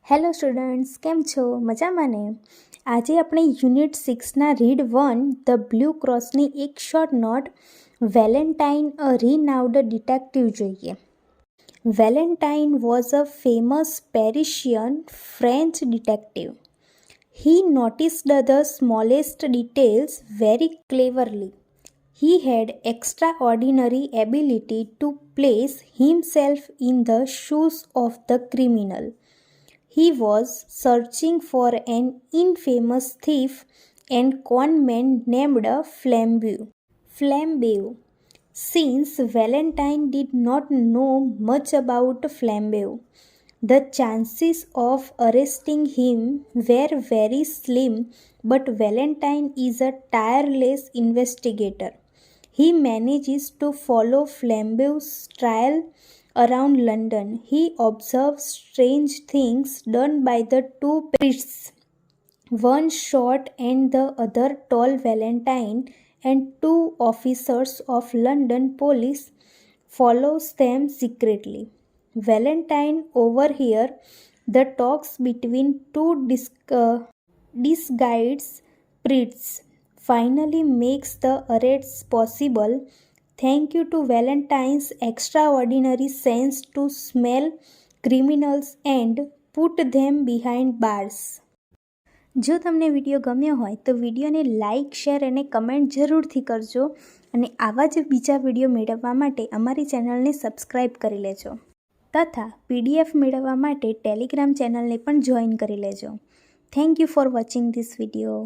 Hello students, કેમ છો? મજામાં ને? આજે આપણે યુનિટ 6ના રીડ 1 ધ બ્લુ ક્રોસની એક short note Valentine a renowned detective જોઈએ. Valentine was a famous Parisian French detective. He noticed the smallest details very cleverly. He had extraordinary ability to place himself in the shoes of the criminal. He was searching for an infamous thief and conman named Flambeau. Since Valentine did not know much about Flambeau, the chances of arresting him were very slim, but Valentine is a tireless investigator. He manages to follow Flambeau's trail around London. He observes strange things done by the two priests, one short and the other tall. Valentine and two officers of London police follows them secretly. Valentine overhears the talks between two disguised priests, finally makes the arrests possible. Thank you to Valentine's extraordinary sense to smell criminals and put them behind bars. જો તમને video ગમ્યો હોય તો વિડીયોને like, share અને comment જરૂરથી કરજો અને આવા જ બીજા વિડીયો મેળવવા માટે અમારી ચેનલને સબસ્ક્રાઈબ કરી લેજો તથા PDF મેળવવા માટે ટેલિગ્રામ ચેનલને પણ જોઈન કરી લેજો. Thank you for watching this video.